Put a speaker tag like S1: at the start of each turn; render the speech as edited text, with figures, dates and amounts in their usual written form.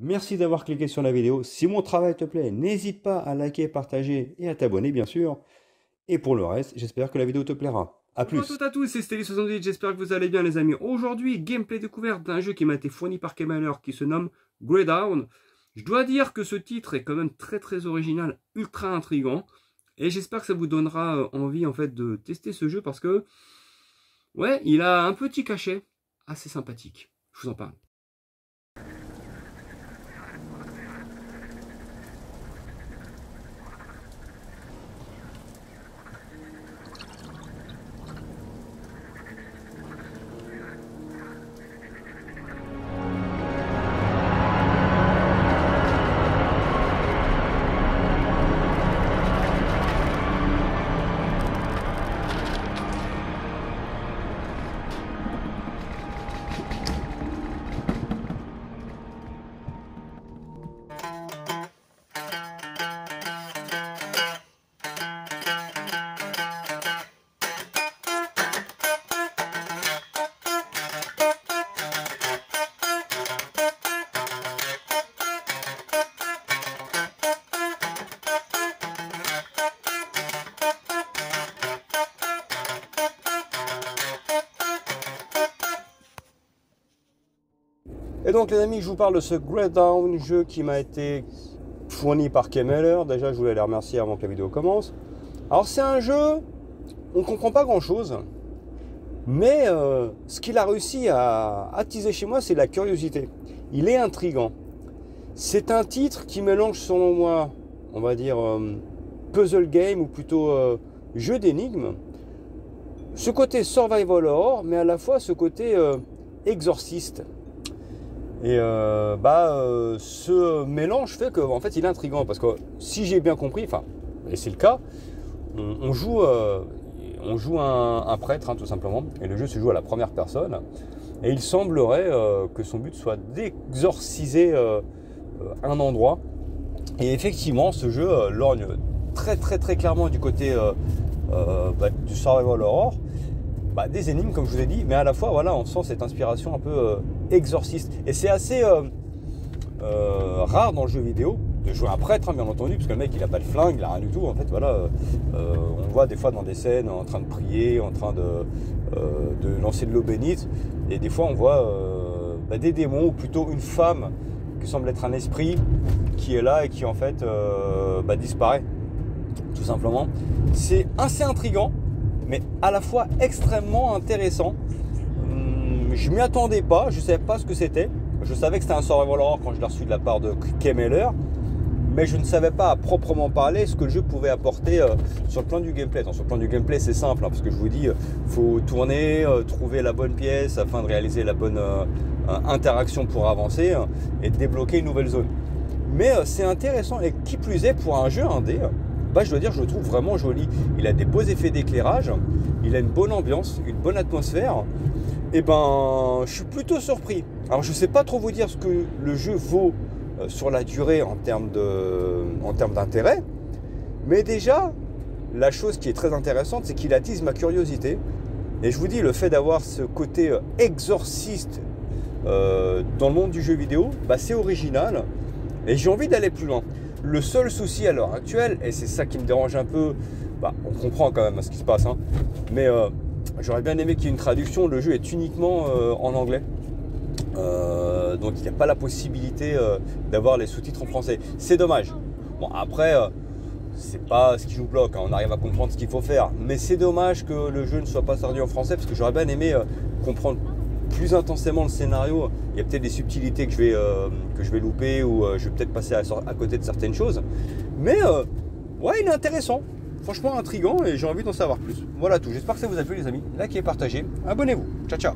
S1: Merci d'avoir cliqué sur la vidéo. Si mon travail te plaît, n'hésite pas à liker, partager et à t'abonner bien sûr. Et pour le reste, j'espère que la vidéo te plaira. A plus.
S2: Bonjour à toutes et à tous, c'est Stelly68, j'espère que vous allez bien les amis. Aujourd'hui, gameplay découverte d'un jeu qui m'a été fourni par Kemaler qui se nomme Grey Down. Je dois dire que ce titre est quand même très original, ultra intriguant. Et j'espère que ça vous donnera envie en fait de tester ce jeu parce que, ouais, il a un petit cachet assez sympathique. Je vous en parle.
S1: Et donc les amis, je vous parle de ce Grey Down, jeu qui m'a été fourni par Kemaler. Déjà, je voulais les remercier avant que la vidéo commence. Alors c'est un jeu, on ne comprend pas grand chose, mais ce qu'il a réussi à attiser chez moi, c'est la curiosité. Il est intriguant. C'est un titre qui mélange selon moi, on va dire, puzzle game ou plutôt jeu d'énigmes. Ce côté survival horror, mais à la fois ce côté exorciste. Et ce mélange fait qu'en fait il est intriguant parce que si j'ai bien compris, enfin, et c'est le cas, on joue un prêtre tout simplement, et le jeu se joue à la première personne, et il semblerait que son but soit d'exorciser un endroit, et effectivement ce jeu lorgne très clairement du côté du survival horror. Des énigmes comme je vous ai dit, mais à la fois voilà, on sent cette inspiration un peu exorciste, et c'est assez rare dans le jeu vidéo de jouer un prêtre, bien entendu, parce que le mec il a pas de flingue, il a rien du tout en fait, voilà. On le voit des fois dans des scènes en train de prier, en train de lancer de l'eau bénite, et des fois on voit des démons, ou plutôt une femme qui semble être un esprit qui est là et qui en fait disparaît tout simplement. C'est assez intriguant, mais à la fois extrêmement intéressant. Je m'y attendais pas, je savais pas ce que c'était. Je savais que c'était un survival horror quand je l'ai reçu de la part de Kemaler, mais je ne savais pas à proprement parler ce que le jeu pouvait apporter sur le plan du gameplay. Sur le plan du gameplay, c'est simple, parce que je vous dis, faut tourner, trouver la bonne pièce afin de réaliser la bonne interaction pour avancer et débloquer une nouvelle zone. Mais c'est intéressant, et qui plus est, pour un jeu indé, je dois dire, je le trouve vraiment joli. Il a des beaux effets d'éclairage, il a une bonne ambiance, une bonne atmosphère. Et je suis plutôt surpris. Alors je ne sais pas trop vous dire ce que le jeu vaut sur la durée en termes d'intérêt, mais déjà, la chose qui est très intéressante, c'est qu'il attise ma curiosité. Et je vous dis, le fait d'avoir ce côté exorciste dans le monde du jeu vidéo, c'est original, et j'ai envie d'aller plus loin. Le seul souci à l'heure actuelle, et c'est ça qui me dérange un peu, on comprend quand même ce qui se passe, mais j'aurais bien aimé qu'il y ait une traduction. Le jeu est uniquement en anglais, donc il n'y a pas la possibilité d'avoir les sous-titres en français. C'est dommage. Bon, après, c'est pas ce qui nous bloque, on arrive à comprendre ce qu'il faut faire, mais c'est dommage que le jeu ne soit pas traduit en français, parce que j'aurais bien aimé comprendre plus intensément le scénario. Il y a peut-être des subtilités que je vais louper, ou je vais peut-être passer à côté de certaines choses, mais ouais, il est intéressant, franchement intriguant, et j'ai envie d'en savoir plus. Voilà tout, j'espère que ça vous a plu les amis. Likez, partagez, abonnez-vous, ciao ciao.